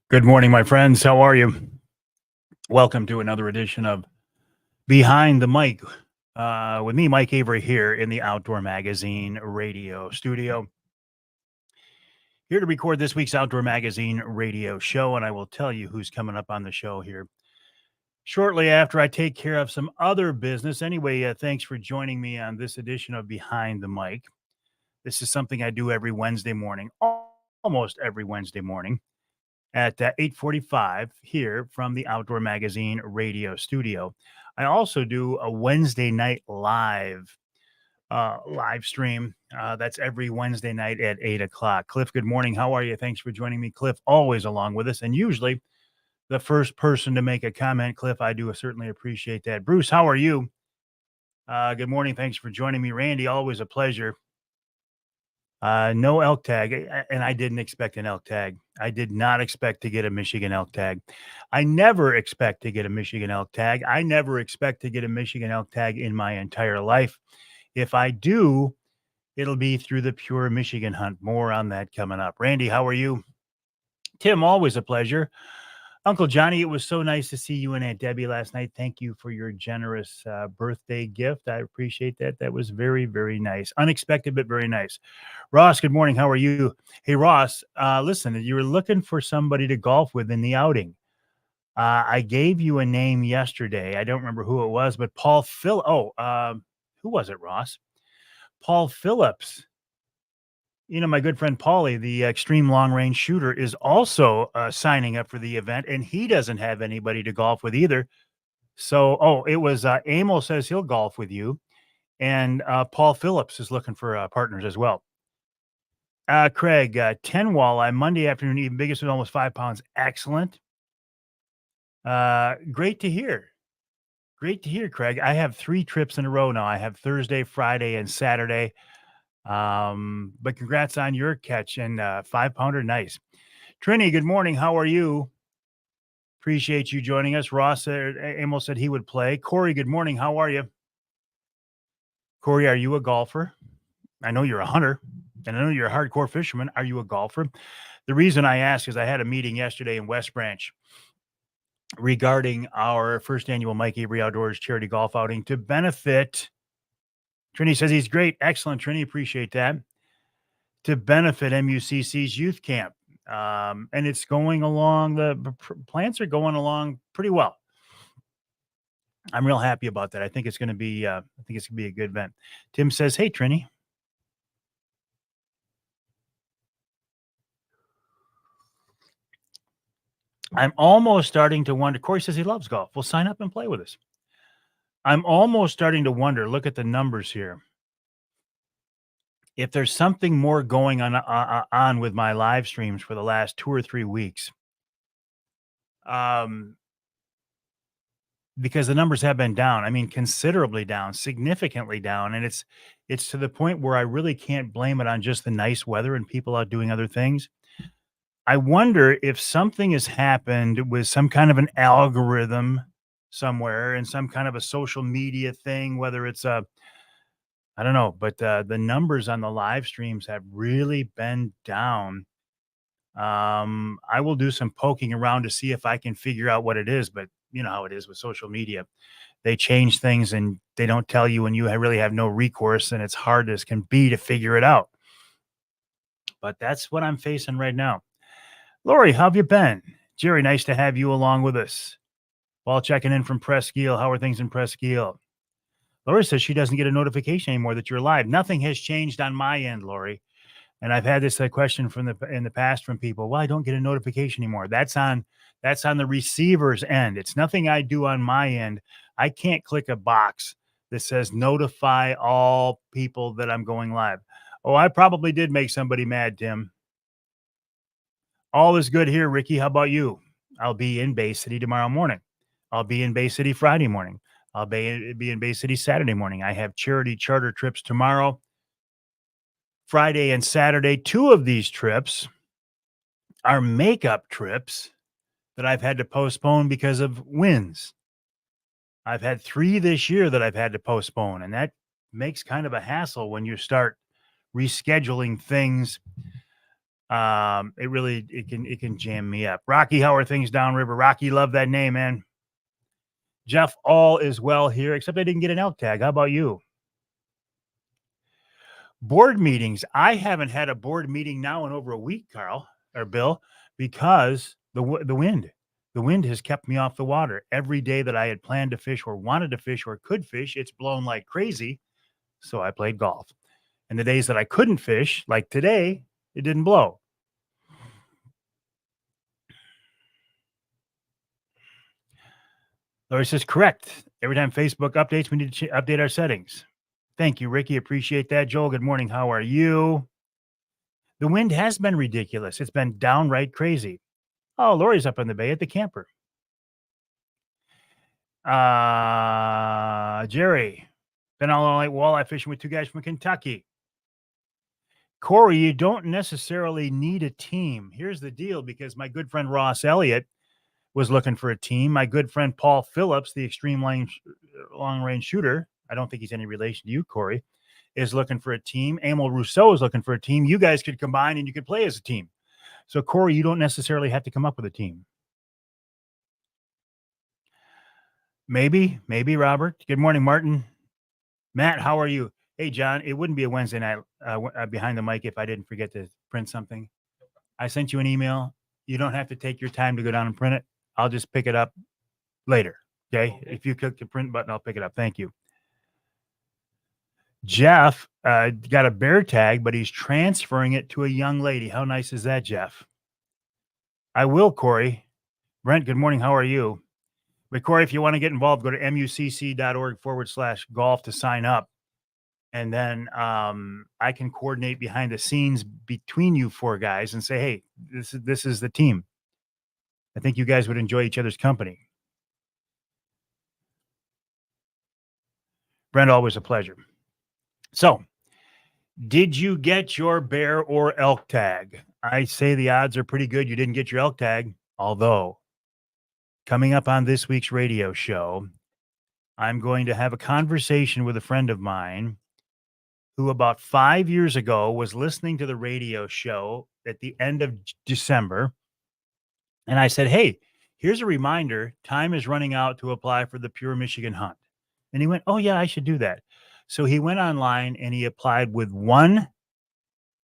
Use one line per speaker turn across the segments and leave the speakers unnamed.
Good morning, my friends. How are you? Welcome to another edition of Behind the Mic with me, Mike Avery, here in the Outdoor Magazine radio studio. Here to record this week's Outdoor Magazine radio show, and I will tell you who's coming up on the show here shortly after I take care of some other business. Anyway, thanks for joining me on this edition of Behind the Mic. This is something I do every Wednesday morning, almost every Wednesday morning at 8:45 here from the Outdoor Magazine radio studio. I also do a Wednesday night live stream. That's every Wednesday night at 8 o'clock. Cliff, good morning. How are you? Thanks for joining me. Cliff, always along with us, and usually the first person to make a comment. Cliff, I do certainly appreciate that. Bruce, how are you? Good morning. Thanks for joining me. Randy, always a pleasure. No elk tag, and I didn't expect an elk tag. I did not expect to get a Michigan elk tag. I never expect to get a Michigan elk tag. I never expect to get a Michigan elk tag in my entire life. If I do, it'll be through the pure Michigan hunt. More on that coming up. Randy, how are you? Tim, always a pleasure. Uncle Johnny, it was so nice to see you and Aunt Debbie last night. Thank you for your generous birthday gift. I appreciate that. That was very, very nice. Unexpected, but very nice. Ross, good morning. How are you? Hey, Ross, listen, you were looking for somebody to golf with in the outing. I gave you a name yesterday. I don't remember who it was, but who was it, Ross? Paul Phillips. My good friend Paulie, the extreme long range shooter, is also signing up for the event, and he doesn't have anybody to golf with either. So, it was Emil says he'll golf with you, and Paul Phillips is looking for partners as well. Craig, 10 walleye Monday afternoon, even biggest with almost 5 pounds. Excellent. Great to hear. Great to hear, Craig. I have 3 trips in a row now. I have Thursday, Friday, and Saturday. But congrats on your catch and 5 pounder. Nice. Trini, good morning. How are you? Appreciate you joining us. Ross Emil said he would play. Corey, good morning. How are you? Corey, are you a golfer? I know you're a hunter, and I know you're a hardcore fisherman. Are you a golfer? The reason I ask is I had a meeting yesterday in West Branch regarding our first annual Mike Avery Outdoors charity golf outing to benefit. Trini says he's great. Excellent, Trini. Appreciate that. To benefit MUCC's youth camp. And it's going along. The plants are going along pretty well. I'm real happy about that. I think it's going to be a good event. Tim says, "Hey, Trini." I'm almost starting to wonder. Corey says he loves golf. Well, sign up and play with us. I'm almost starting to wonder. Look at the numbers here. If there's something more going on with my live streams for the last 2 or 3 weeks, because the numbers have been down. I mean, considerably down, significantly down, and it's to the point where I really can't blame it on just the nice weather and people out doing other things. I wonder if something has happened with some kind of an algorithm somewhere and some kind of a social media thing, whether it's I don't know, but the numbers on the live streams have really been down. I will do some poking around to see if I can figure out what it is, but you know how it is with social media. They change things and they don't tell you, and you really have no recourse, and it's hard as can be to figure it out. But that's what I'm facing right now. Lori, how have you been? Jerry, nice to have you along with us. While checking in from Presqu'île, how are things in Presqu'île? Lori says she doesn't get a notification anymore that you're live. Nothing has changed on my end, Lori. And I've had this question in the past from people. Well, I don't get a notification anymore. That's on the receiver's end. It's nothing I do on my end. I can't click a box that says notify all people that I'm going live. Oh, I probably did make somebody mad, Tim. All is good here, Ricky. How about you? I'll be in Bay City tomorrow morning. I'll be in Bay City Friday morning. I'll be in Bay City Saturday morning. I have charity charter trips tomorrow, Friday and Saturday. 2 of these trips are makeup trips that I've had to postpone because of winds. I've had 3 this year that I've had to postpone, and that makes kind of a hassle when you start rescheduling things It can jam me up. Rocky, how are things downriver? Rocky, love that name, man. Jeff, all is well here, except I didn't get an elk tag. How about you? Board meetings. I haven't had a board meeting now in over a week, Carl or Bill, because the wind. The wind has kept me off the water. Every day that I had planned to fish or wanted to fish or could fish, it's blown like crazy. So I played golf. And the days that I couldn't fish, like today, it didn't blow. Laura says, correct. Every time Facebook updates, we need to update our settings. Thank you, Ricky. Appreciate that. Joel, good morning. How are you? The wind has been ridiculous. It's been downright crazy. Oh, Lori's up in the bay at the camper. Jerry, been all night walleye fishing with two guys from Kentucky. Corey, you don't necessarily need a team. Here's the deal, because my good friend Ross Elliott was looking for a team. My good friend Paul Phillips, the extreme long range shooter, I don't think he's any relation to you, Corey, is looking for a team. Emil Rousseau is looking for a team. You guys could combine and you could play as a team. So, Corey, you don't necessarily have to come up with a team. Maybe, Robert. Good morning, Martin. Matt, how are you? Hey, John, it wouldn't be a Wednesday night behind the mic if I didn't forget to print something. I sent you an email. You don't have to take your time to go down and print it. I'll just pick it up later. Okay. If you click the print button, I'll pick it up. Thank you. Jeff got a bear tag, but he's transferring it to a young lady. How nice is that, Jeff? I will, Corey. Brent, good morning. How are you? But Corey, if you want to get involved, go to mucc.org/golf to sign up. And then I can coordinate behind the scenes between you four guys and say, hey, this is the team. I think you guys would enjoy each other's company. Brent, always a pleasure. So, did you get your bear or elk tag? I say the odds are pretty good you didn't get your elk tag, although coming up on this week's radio show, I'm going to have a conversation with a friend of mine who about 5 years ago was listening to the radio show at the end of December. And I said, hey, here's a reminder. Time is running out to apply for the Pure Michigan Hunt. And he went, oh, yeah, I should do that. So he went online and he applied with one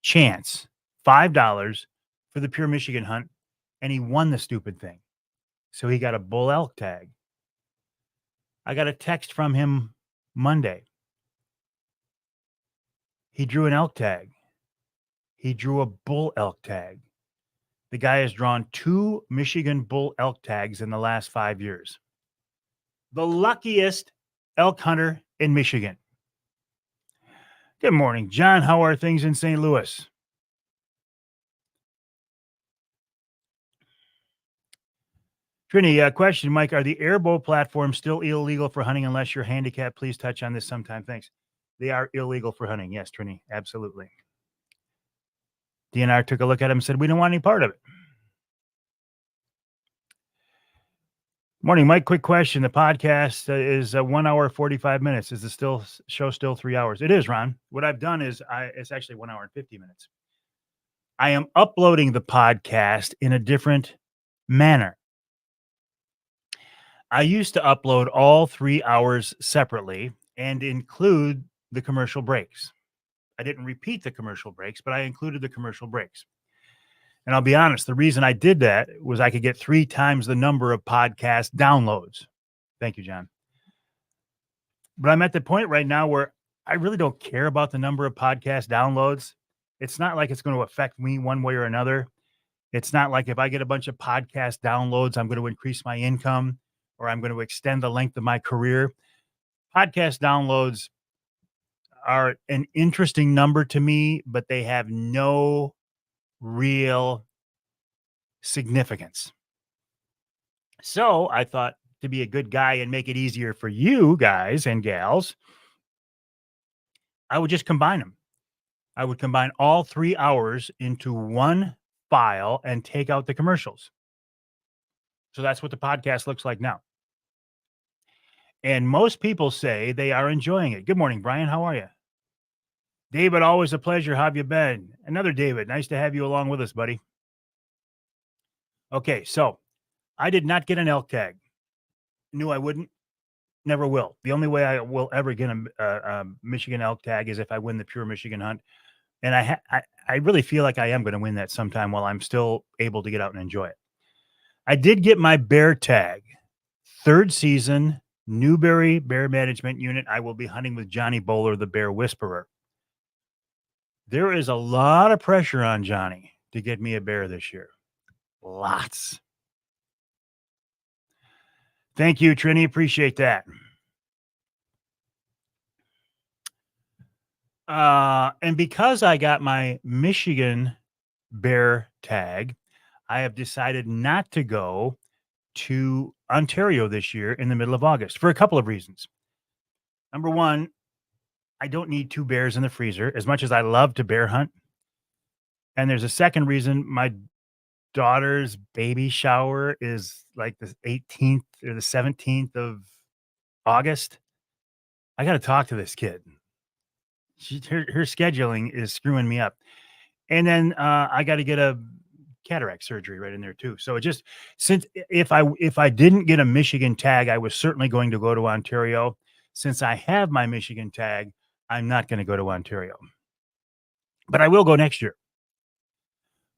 chance, $5 for the Pure Michigan Hunt. And he won the stupid thing. So he got a bull elk tag. I got a text from him Monday. He drew an elk tag. He drew a bull elk tag. The guy has drawn 2 Michigan bull elk tags in the last 5 years. The luckiest elk hunter in Michigan. Good morning, John. How are things in St. Louis? Trini, question, Mike, are the airboat platforms still illegal for hunting unless you're handicapped? Please touch on this sometime. Thanks. They are illegal for hunting. Yes, Trini, absolutely. DNR took a look at him and said, we don't want any part of it. Morning, Mike. Quick question. The podcast is 1 hour, 45 minutes. Is the show still 3 hours? It is, Ron. What I've done is it's actually 1 hour and 50 minutes. I am uploading the podcast in a different manner. I used to upload all 3 hours separately and include the commercial breaks. I didn't repeat the commercial breaks, but I included the commercial breaks. And I'll be honest, the reason I did that was I could get 3 times the number of podcast downloads. Thank you, John. But I'm at the point right now where I really don't care about the number of podcast downloads. It's not like it's going to affect me one way or another. It's not like if I get a bunch of podcast downloads, I'm going to increase my income or I'm going to extend the length of my career. Podcast downloads are an interesting number to me, but they have no real significance. So I thought, to be a good guy and make it easier for you guys and gals, I would just combine them. I would combine all 3 hours into one file and take out the commercials. So that's what the podcast looks like now. And most people say they are enjoying it. Good morning, Brian. How are you? David, always a pleasure. How have you been? Another David. Nice to have you along with us, buddy. Okay, so I did not get an elk tag. Knew I wouldn't. Never will. The only way I will ever get a Michigan elk tag is if I win the Pure Michigan Hunt, and I really feel like I am going to win that sometime while I'm still able to get out and enjoy it. I did get my bear tag, third season, Newberry Bear Management Unit. I will be hunting with Johnny Bowler, the Bear Whisperer. There is a lot of pressure on Johnny to get me a bear this year. Lots. Thank you, Trini. Appreciate that. And because I got my Michigan bear tag, I have decided not to go to Ontario this year in the middle of August for a couple of reasons. Number one, I don't need 2 bears in the freezer as much as I love to bear hunt. And there's a second reason. My daughter's baby shower is like the 18th or the 17th of August. I got to talk to this kid. Her scheduling is screwing me up. And then I got to get a cataract surgery right in there too. So it just since if I didn't get a Michigan tag, I was certainly going to go to Ontario. Since I have my Michigan tag, I'm not going to go to Ontario. But I will go next year.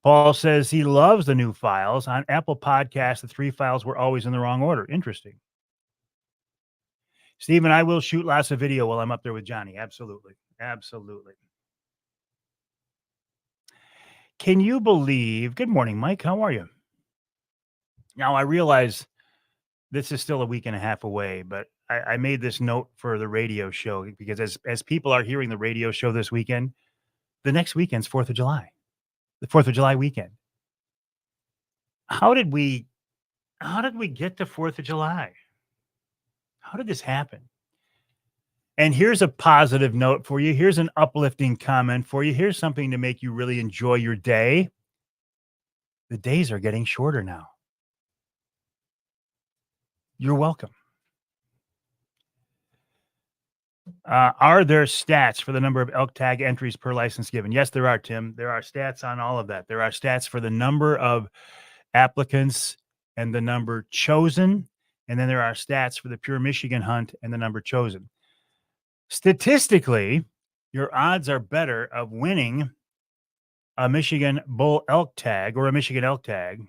Paul says he loves the new files. On Apple Podcasts, the 3 files were always in the wrong order. Interesting. Stephen, I will shoot lots of video while I'm up there with Johnny. Absolutely. Absolutely. Can you believe? Good morning, Mike. How are you? Now, I realize this is still a week and a half away, but I made this note for the radio show because as people are hearing the radio show this weekend, the next weekend's 4th of July, the 4th of July weekend. How did we get to 4th of July? How did this happen? And here's a positive note for you. Here's an uplifting comment for you. Here's something to make you really enjoy your day. The days are getting shorter now. You're welcome. Are there stats for the number of elk tag entries per license given? Yes, there are, Tim. There are stats on all of that. There are stats for the number of applicants and the number chosen. And then there are stats for the Pure Michigan Hunt and the number chosen. Statistically, your odds are better of winning a Michigan bull elk tag or a Michigan elk tag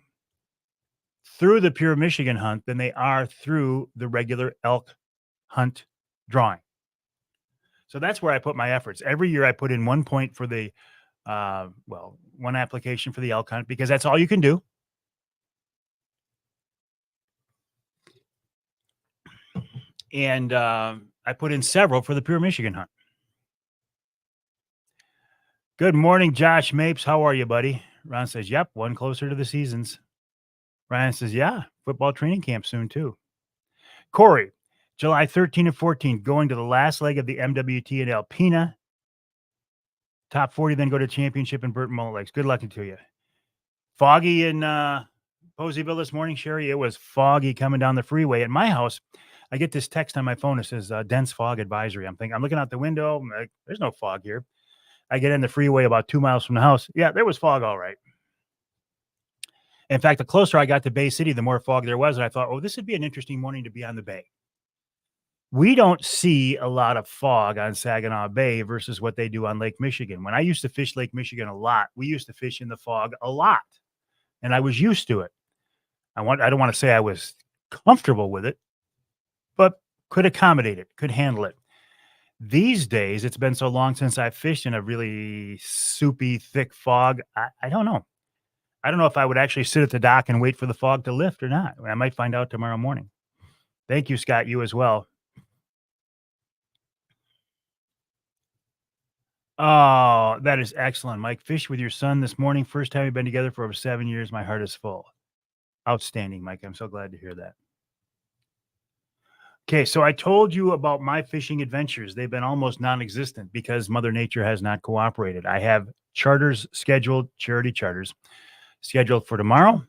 through the Pure Michigan Hunt than they are through the regular elk hunt drawing. So that's where I put my efforts. Every year I put in 1 point for the, one application for the elk hunt because that's all you can do. And I put in several for the Pure Michigan Hunt. Good morning, Josh Mapes. How are you, buddy? Ron says, yep, one closer to the seasons. Ryan says, yeah, football training camp soon, too. Corey, July 13 and 14, going to the last leg of the MWT in Alpena. Top 40, then go to championship in Burton Mullet Lakes. Good luck to you. Foggy in Poseyville this morning, Sherry. It was foggy coming down the freeway. At my house, I get this text on my phone that says dense fog advisory. I'm looking out the window. I'm like, there's no fog here. I get in the freeway about 2 miles from the house. Yeah, there was fog, all right. In fact, the closer I got to Bay City, the more fog there was. And I thought, oh, this would be an interesting morning to be on the bay. We don't see a lot of fog on Saginaw Bay versus what they do on Lake Michigan. When I used to fish Lake Michigan a lot, we used to fish in the fog a lot. And I was used to it. I don't want to say I was comfortable with it, but could accommodate it, could handle it. These days, it's been so long since I fished in a really soupy, thick fog. I don't know. I don't know if I would actually sit at the dock and wait for the fog to lift or not. I might find out tomorrow morning. Thank you, Scott. You as well. Oh, that is excellent, Mike. Fished with your son this morning. First time we've been together for over 7 years. My heart is full. Outstanding, Mike. I'm so glad to hear that. Okay, so I told you about my fishing adventures. They've been almost non-existent because Mother Nature has not cooperated. I have charters scheduled, charity charters, scheduled for tomorrow.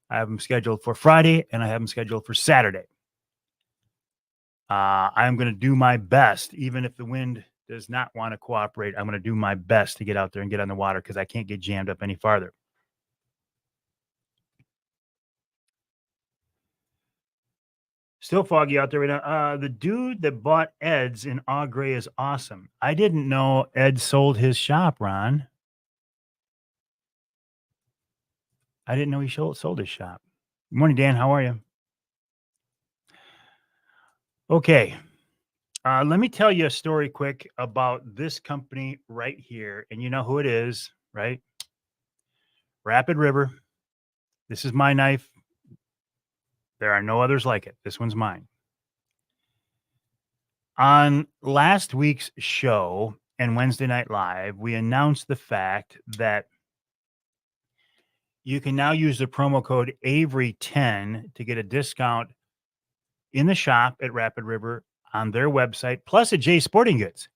I have them scheduled for Friday, and I have them scheduled for Saturday. I'm going to do my best, even if the wind does not want to cooperate. I'm going to do my best to get out there and get on the water because I can't get jammed up any farther. Still foggy out there right now. The dude that bought Ed's in Au Gray is awesome. I didn't know Ed sold his shop, Ron. I didn't know he sold his shop. Good morning, Dan. How are you? Okay. Let me tell you a story quick about this company right here. And you know who it is, right? Rapid River. This is my knife. There are no others like it. This one's mine. On last week's show and Wednesday Night Live, we announced the fact that you can now use the promo code Avery10 to get a discount in the shop at Rapid River on their website, plus at Jay's Sporting Goods.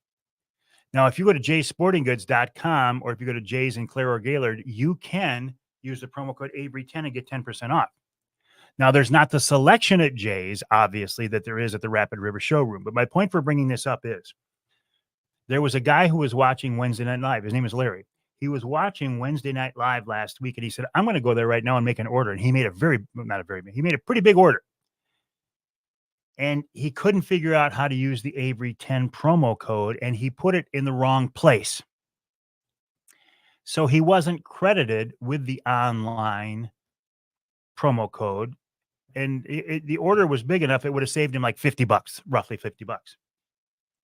Now, if you go to jaysportinggoods.com or if you go to Jay's in Clare or Gaylord, you can use the promo code Avery10 and get 10% off. Now, there's not the selection at Jay's, obviously, that there is at the Rapid River showroom. But my point for bringing this up is there was a guy who was watching Wednesday Night Live. His name is Larry. He was watching Wednesday Night Live last week, and he said, I'm going to go there right now and make an order. And he made he made a pretty big order. And he couldn't figure out how to use the Avery 10 promo code, and he put it in the wrong place. So he wasn't credited with the online promo code. And the order was big enough, it would have saved him like $50, roughly $50.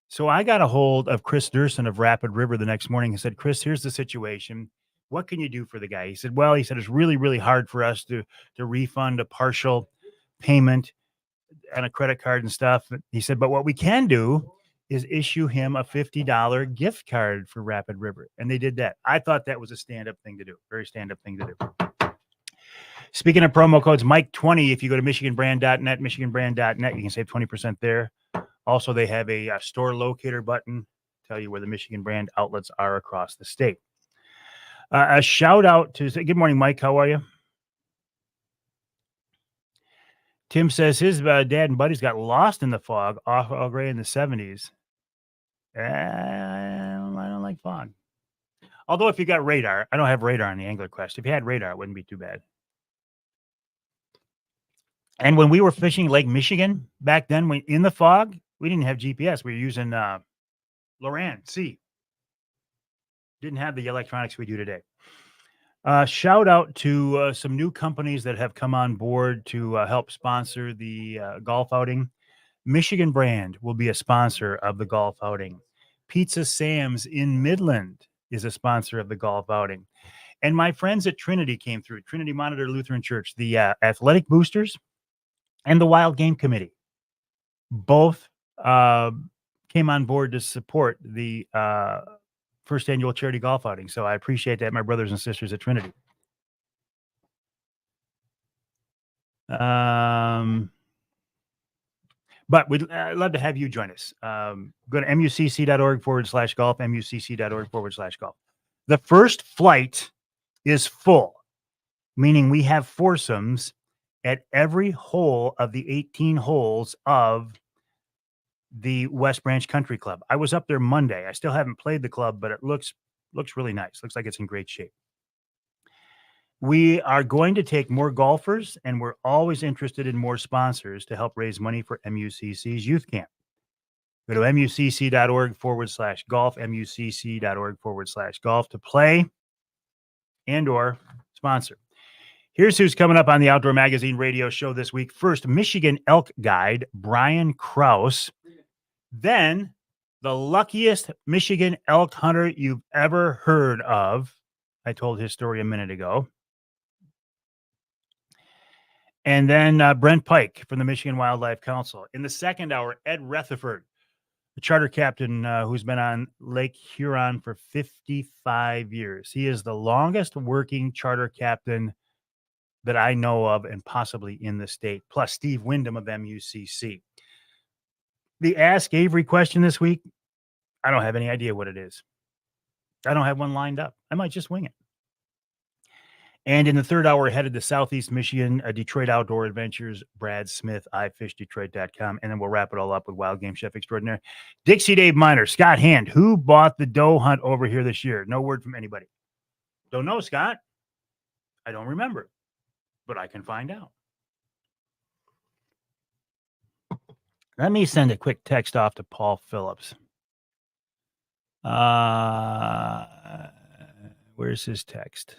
So I got a hold of Chris Durson of Rapid River the next morning and said, Chris, here's the situation. What can you do for the guy? He said, well, it's really, really hard for us to refund a partial payment on a credit card and stuff. He said, but what we can do is issue him a $50 gift card for Rapid River. And they did that. I thought that was a stand-up thing to do. Very stand-up thing to do. Speaking of promo codes, Mike20, if you go to michiganbrand.net, michiganbrand.net, you can save 20% there. Also, they have a store locator button, tell you where the Michigan Brand outlets are across the state. A shout out to, good morning, Mike. How are you? Tim says his dad and buddies got lost in the fog off Au Gray in the 70s. I don't like fog. Although if you got radar, I don't have radar on the Angler Quest. If you had radar, it wouldn't be too bad. And when we were fishing Lake Michigan back then, in the fog, we didn't have GPS. We were using Loran C. Didn't have the electronics we do today. Shout out to some new companies that have come on board to help sponsor the golf outing. Michigan Brand will be a sponsor of the golf outing. Pizza Sam's in Midland is a sponsor of the golf outing. And my friends at Trinity came through, Trinity Monitor Lutheran Church, the athletic boosters and the Wild Game Committee. Both came on board to support the first annual charity golf outing. So I appreciate that, my brothers and sisters at Trinity. But we'd love to have you join us. Go to mucc.org/golf, mucc.org/golf. The first flight is full, meaning we have foursomes at every hole of the 18 holes of the West Branch Country Club. I was up there Monday. I still haven't played the club, but it looks really nice. Looks like it's in great shape. We are going to take more golfers, and we're always interested in more sponsors to help raise money for MUCC's youth camp. Go to mucc.org/golf, mucc.org/golf to play and or sponsor. Here's who's coming up on the Outdoor Magazine radio show this week. First, Michigan elk guide Brian Kraus. Then, the luckiest Michigan elk hunter you've ever heard of. I told his story a minute ago. And then Brent Pike from the Michigan Wildlife Council. In the second hour, Ed Rutherford, the charter captain who's been on Lake Huron for 55 years. He is the longest working charter captain that I know of and possibly in the state, plus Steve Wyndham of MUCC. The Ask Avery question this week, I don't have any idea what it is. I don't have one lined up. I might just wing it. And in the third hour, headed to Southeast Michigan, Detroit Outdoor Adventures, Brad Smith, ifishdetroit.com. And then we'll wrap it all up with Wild Game Chef Extraordinaire, Dixie Dave Miner, Scott Hand. Who bought the doe hunt over here this year? No word from anybody. Don't know, Scott. I don't remember, but I can find out. Let me send a quick text off to Paul Phillips. Where's his text?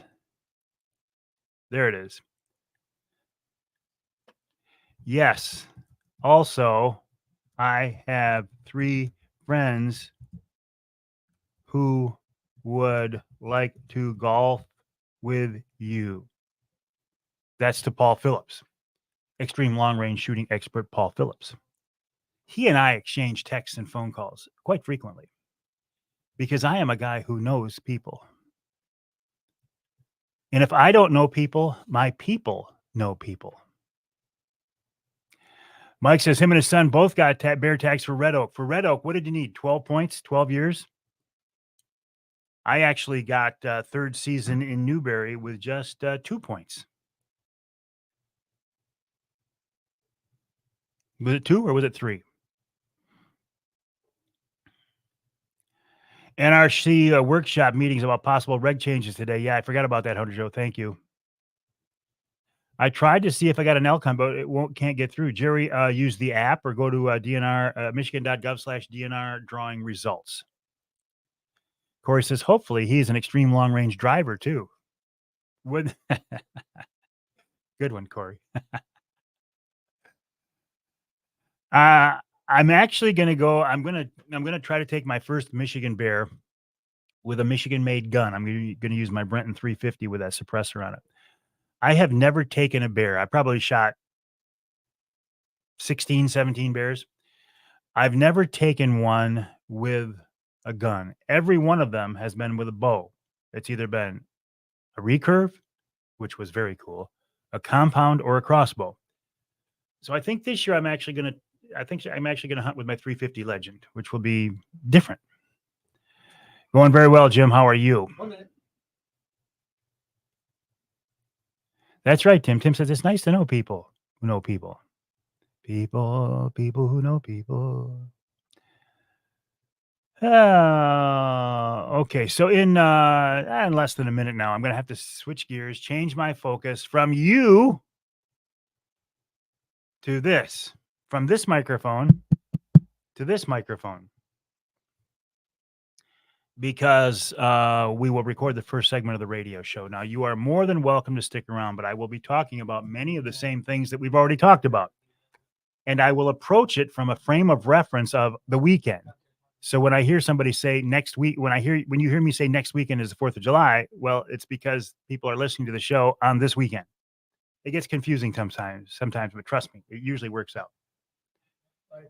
There it is. Yes. Also, I have 3 friends who would like to golf with you. That's to Paul Phillips, extreme long-range shooting expert Paul Phillips. He and I exchange texts and phone calls quite frequently because I am a guy who knows people. And if I don't know people, my people know people. Mike says him and his son both got bear tags for Red Oak. For Red Oak, what did you need? 12 points, 12 years? I actually got third season in Newberry with just 2 points. Was it 2 or was it 3? NRC workshop meetings about possible reg changes today. Yeah, I forgot about that, Hunter Joe. Thank you. I tried to see if I got an Elcon, but it can't get through. Jerry, use the app or go to DNR, michigan.gov/DNR drawing results. Corey says, hopefully he's an extreme long range driver too. Good one, Corey. I'm actually going to go. I'm going to try to take my first Michigan bear with a Michigan made gun. I'm going to use my Brenton 350 with that suppressor on it. I have never taken a bear. I probably shot 16, 17 bears. I've never taken one with a gun. Every one of them has been with a bow. It's either been a recurve, which was very cool, a compound, or a crossbow. So I think this year I'm actually going to hunt with my 350 Legend, which will be different. Going very well, Jim. How are you?
1 minute.
That's right, Tim. Tim says it's nice to know people who know people. People who know people. Okay, so in less than a minute now, I'm going to have to switch gears, change my focus from you to this, from this microphone to this microphone, because we will record the first segment of the radio show. Now, you are more than welcome to stick around, but I will be talking about many of the same things that we've already talked about. And I will approach it from a frame of reference of the weekend. So when I hear somebody say next week, when you hear me say next weekend is the 4th of July, well, it's because people are listening to the show on this weekend. It gets confusing sometimes, but trust me, it usually works out.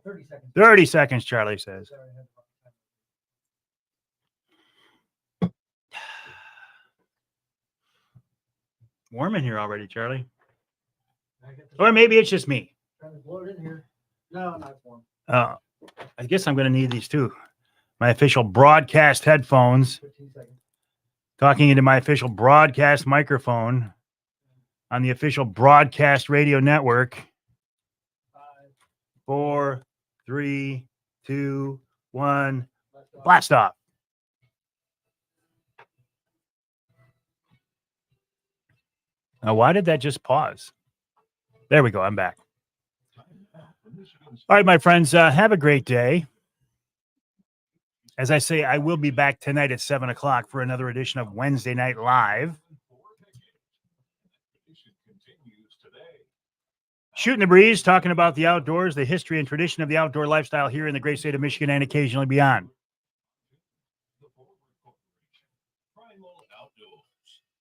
30 seconds.
30 seconds, Charlie says. Warm in here already, Charlie. Or maybe it's just me.
Trying to blow it in here. No, not warm.
I guess I'm going to need these too. My official broadcast headphones.
15 seconds.
Talking into my official broadcast microphone on the official broadcast radio network.
5,
4, 3, 2, 1. Blast off. Now, why did that just pause? There we go. I'm back. All right, my friends, have a great day. As I say, I will be back tonight at 7 o'clock for another edition of Wednesday Night Live. Shooting the breeze, talking about the outdoors, the history and tradition of the outdoor lifestyle here in the great state of Michigan and occasionally beyond.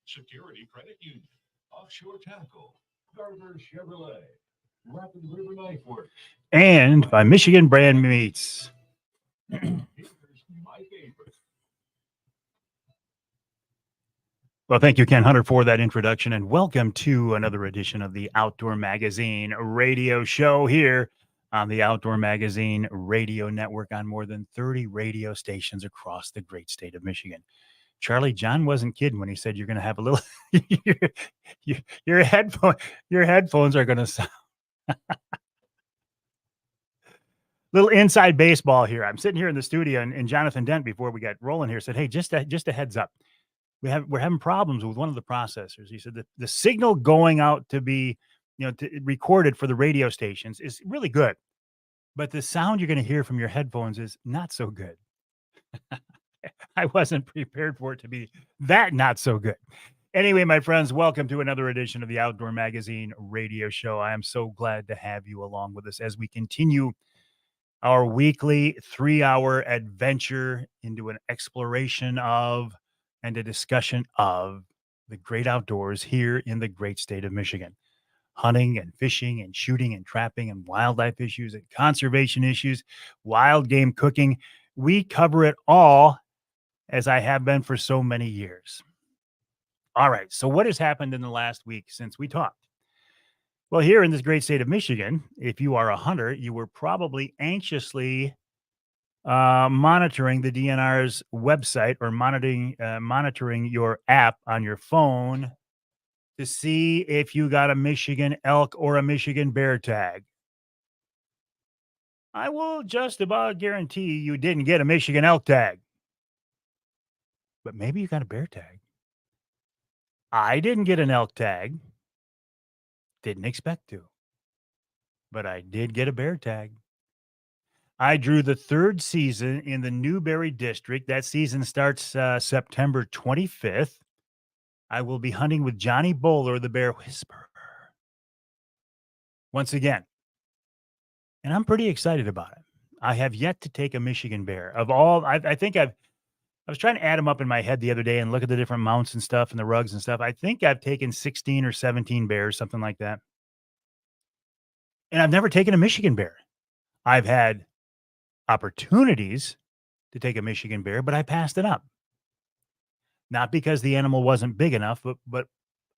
Security Credit Union, Offshore Tackle, Gardner Chevrolet, Rapid River Knife Works,
and by Michigan Brand Meats.
Here's my favorite.
Well, thank you, Ken Hunter, for that introduction, and welcome to another edition of the Outdoor Magazine radio show here on the Outdoor Magazine radio network on more than 30 radio stations across the great state of Michigan. Charlie, John wasn't kidding when he said you're going to have a little your, your headphones are going to sound little inside baseball here. I'm sitting here in the studio, and Jonathan Dent, before we got rolling here, said, "Hey, just a heads up, we're having problems with one of the processors." He said that the signal going out to be, recorded for the radio stations is really good, but the sound you're going to hear from your headphones is not so good. I wasn't prepared for it to be that not so good. Anyway, my friends, welcome to another edition of the Outdoor Magazine radio show. I am so glad to have you along with us as we continue our weekly 3-hour adventure into an exploration of and a discussion of the great outdoors here in the great state of Michigan. Hunting and fishing and shooting and trapping and wildlife issues and conservation issues, wild game cooking. We cover it all, as I have been for so many years. All right. So, what has happened in the last week since we talked? Well, here in this great state of Michigan, if you are a hunter, you were probably anxiously monitoring the DNR's website or monitoring your app on your phone to see if you got a Michigan elk or a Michigan bear tag. I will just about guarantee you didn't get a Michigan elk tag, but maybe you got a bear tag. I didn't get an elk tag. Didn't expect to, but I did get a bear tag. I drew the third season in the Newberry District. That season starts September 25th. I will be hunting with Johnny Bowler, the Bear Whisperer, once again. And I'm pretty excited about it. I have yet to take a Michigan bear. Of all, I was trying to add them up in my head the other day and look at the different mounts and stuff and the rugs and stuff. I think I've taken 16 or 17 bears, something like that. And I've never taken a Michigan bear. I've had opportunities to take a Michigan bear, but I passed it up. Not because the animal wasn't big enough, but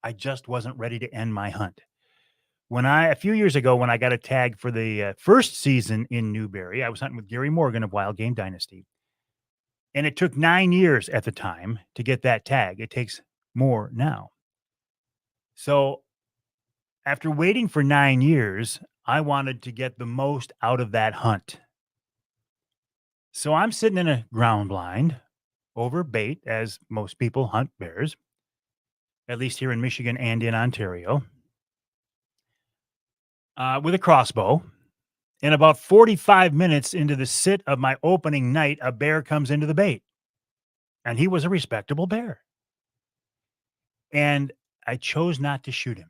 I just wasn't ready to end my hunt. A few years ago, when I got a tag for the first season in Newberry, I was hunting with Gary Morgan of Wild Game Dynasty. And it took 9 years at the time to get that tag. It takes more now. So after waiting for 9 years, I wanted to get the most out of that hunt. So I'm sitting in a ground blind over bait, as most people hunt bears, at least here in Michigan and in Ontario, with a crossbow. And about 45 minutes into the sit of my opening night, a bear comes into the bait. And he was a respectable bear. And I chose not to shoot him.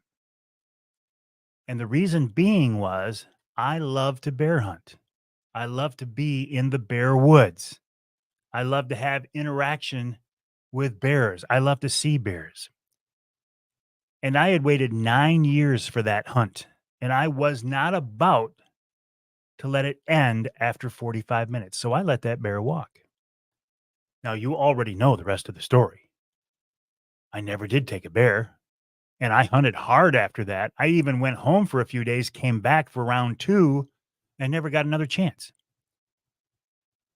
And the reason being was I love to bear hunt. I love to be in the bear woods. I love to have interaction with bears. I love to see bears. And I had waited 9 years for that hunt. And I was not about to let it end after 45 minutes. So I let that bear walk. Now, you already know the rest of the story. I never did take a bear. And I hunted hard after that. I even went home for a few days, came back for round 2, and never got another chance.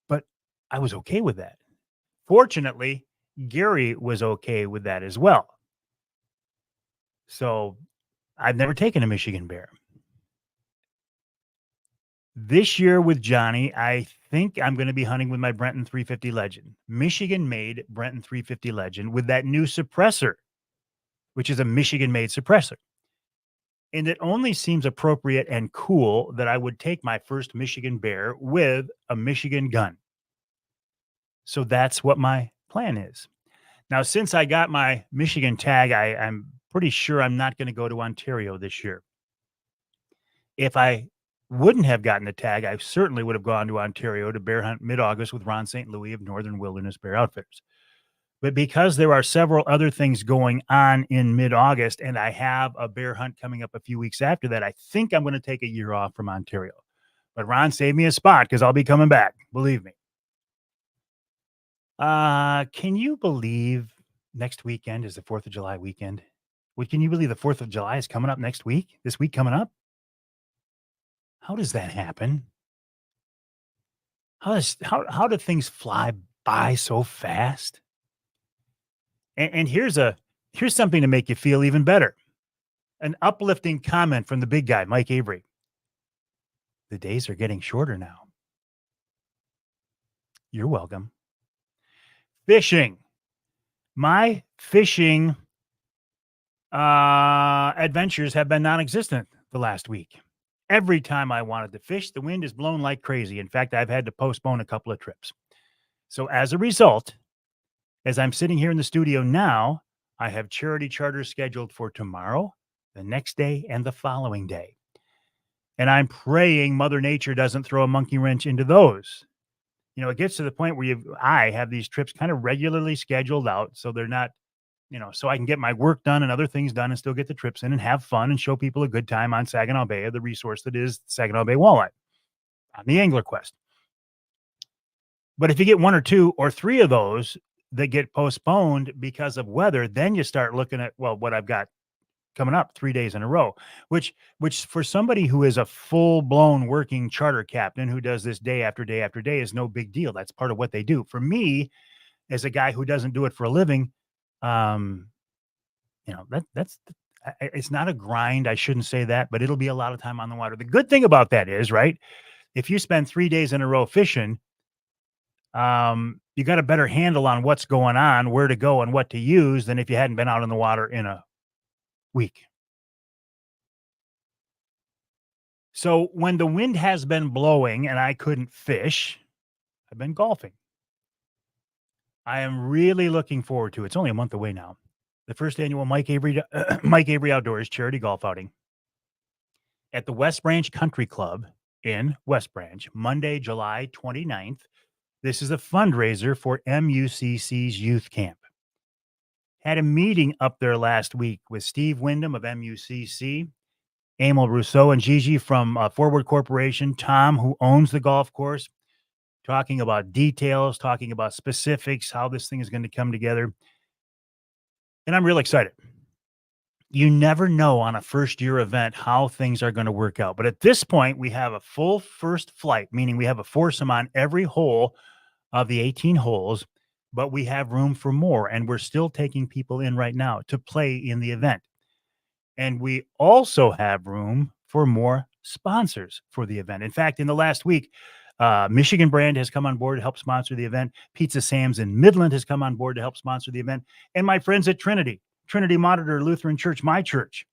But I was okay with that. Fortunately, Gary was okay with that as well. So I've never taken a Michigan bear. This year with Johnny, I think I'm going to be hunting with my Brenton 350 Legend, Michigan-made Brenton 350 Legend with that new suppressor, which is a Michigan-made suppressor. And it only seems appropriate and cool that I would take my first Michigan bear with a Michigan gun. So that's what my plan is. Now, since I got my Michigan tag, I'm pretty sure I'm not going to go to Ontario this year. If I wouldn't have gotten the tag, I certainly would have gone to Ontario to bear hunt mid-August with Ron St. Louis of Northern Wilderness Bear Outfitters. But because there are several other things going on in mid-August and I have a bear hunt coming up a few weeks after that, I think I'm going to take a year off from Ontario. But Ron, save me a spot because I'll be coming back. Believe me. Can you believe next weekend is the 4th of July weekend? Can you believe the 4th of July is coming up next week? This week coming up? How does that happen? How do things fly by so fast? And here's something to make you feel even better. An uplifting comment from the big guy, Mike Avery. The days are getting shorter now. You're welcome. Fishing. My fishing adventures have been non-existent the last week. Every time I wanted to fish, the wind has blown like crazy. In fact, I've had to postpone a couple of trips. So as a result, as I'm sitting here in the studio now, I have charity charters scheduled for tomorrow, the next day, and the following day. And I'm praying Mother Nature doesn't throw a monkey wrench into those. You know, it gets to the point where I have these trips kind of regularly scheduled out, so they're not, so I can get my work done and other things done and still get the trips in and have fun and show people a good time on Saginaw Bay, the resource that is Saginaw Bay walleye on the Angler Quest. But if you get one or two or three of those that get postponed because of weather, then you start looking at, well, what I've got coming up 3 days in a row, which for somebody who is a full-blown working charter captain who does this day after day after day is no big deal. That's part of what they do. For me, as a guy who doesn't do it for a living, that's it's not a grind. I shouldn't say that, but it'll be a lot of time on the water. The good thing about that is, right, if you spend 3 days in a row fishing, you got a better handle on what's going on, where to go, and what to use than if you hadn't been out in the water in a week. So when the wind has been blowing and I couldn't fish, I've been golfing. I am really looking forward to it. It's only a month away now. The first annual Mike Avery Outdoors charity golf outing at the West Branch Country Club in West Branch, Monday, July 29th. This is a fundraiser for MUCC's youth camp. Had a meeting up there last week with Steve Wyndham of MUCC, Emil Rousseau and Gigi from Forward Corporation, Tom, who owns the golf course, talking about details, talking about specifics, how this thing is going to come together. And I'm really excited. You never know on a first-year event how things are going to work out. But at this point, we have a full first flight, meaning we have a foursome on every hole of the 18 holes, but we have room for more. And we're still taking people in right now to play in the event. And we also have room for more sponsors for the event. In fact, in the last week, Michigan Brand has come on board to help sponsor the event. Pizza Sam's in Midland has come on board to help sponsor the event. And my friends at Trinity Monitor Lutheran Church, my church,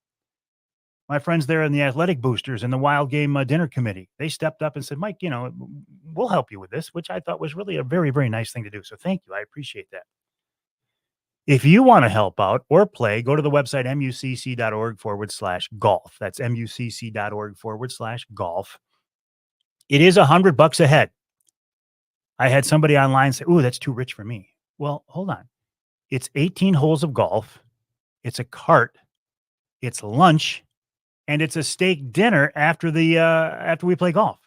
my friends there in the Athletic Boosters and the Wild Game Dinner Committee, they stepped up and said, Mike, we'll help you with this, which I thought was really a very, very nice thing to do. So thank you. I appreciate that. If you want to help out or play, go to the website mucc.org/golf. That's mucc.org/golf. It is $100 a head. I had somebody online say, "Ooh, that's too rich for me." Well, hold on. It's 18 holes of golf. It's a cart. It's lunch, and it's a steak dinner after we play golf.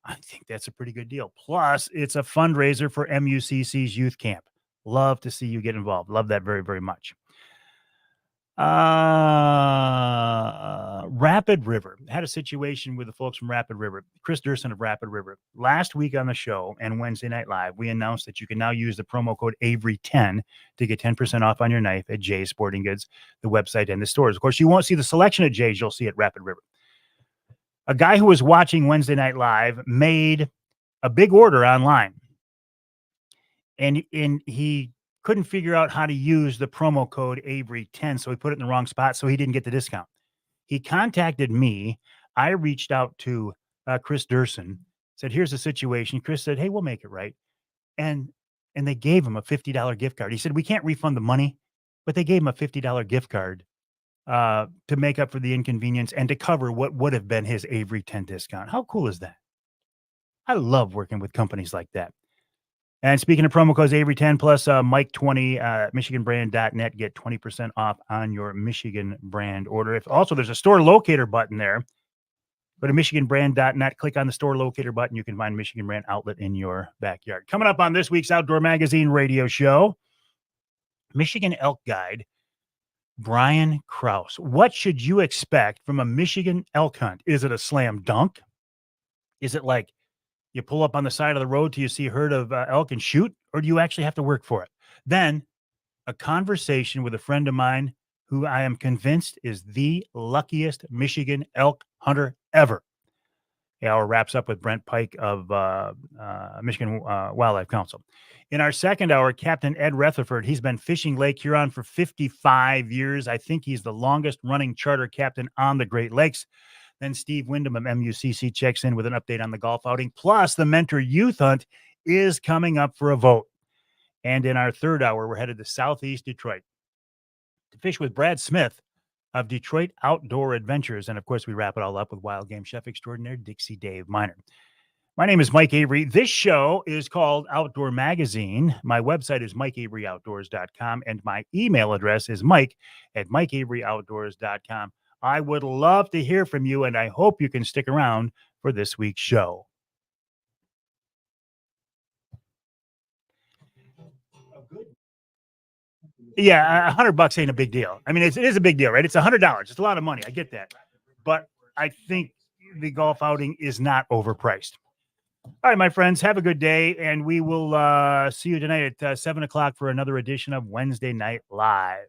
I think that's a pretty good deal. Plus, it's a fundraiser for MUCC's youth camp. Love to see you get involved. Love that very, very much. Rapid River. Had a situation with the folks from Rapid River. Chris Durson of Rapid River. Last week on the show and Wednesday Night Live, we announced that you can now use the promo code Avery10 to get 10% off on your knife at Jay's Sporting Goods, the website, and the stores. Of course, you won't see the selection at Jay's. You'll see at Rapid River. A guy who was watching Wednesday Night Live made a big order online. And he couldn't figure out how to use the promo code Avery10, so he put it in the wrong spot, so he didn't get the discount. He contacted me. I reached out to Chris Durson, said, here's the situation. Chris said, hey, we'll make it right. And they gave him a $50 gift card. He said, we can't refund the money, but they gave him a $50 gift card to make up for the inconvenience and to cover what would have been his Avery 10 discount. How cool is that? I love working with companies like that. And speaking of promo codes, Avery 10 plus Mike 20, MichiganBrand.net, get 20% off on your Michigan brand order. There's a store locator button there. Go to MichiganBrand.net, click on the store locator button. You can find Michigan Brand outlet in your backyard. Coming up on this week's Outdoor Magazine radio show, Michigan Elk Guide, Brian Kraus. What should you expect from a Michigan elk hunt? Is it a slam dunk? Is it like you pull up on the side of the road till you see a herd of elk and shoot, or do you actually have to work for it? Then a conversation with a friend of mine who I am convinced is the luckiest Michigan elk hunter ever. The hour wraps up with Brent Pike of Michigan Wildlife Council. In our second hour, Captain Ed Rutherford, he's been fishing Lake Huron for 55 years. I think he's the longest running charter captain on the Great Lakes. Then Steve Wyndham of MUCC checks in with an update on the golf outing. Plus, the Mentor Youth Hunt is coming up for a vote. And in our third hour, we're headed to Southeast Detroit to fish with Brad Smith of Detroit Outdoor Adventures. And of course, we wrap it all up with wild game chef extraordinaire Dixie Dave Miner. My name is Mike Avery. This show is called Outdoor Magazine. My website is mikeaveryoutdoors.com, and my email address is mike@mikeaveryoutdoors.com. I would love to hear from you, and I hope you can stick around for this week's show. Yeah, $100 ain't a big deal. I mean, it is a big deal, right? It's $100. It's a lot of money. I get that. But I think the golf outing is not overpriced. All right, my friends, have a good day, and we will see you tonight at 7 o'clock for another edition of Wednesday Night Live.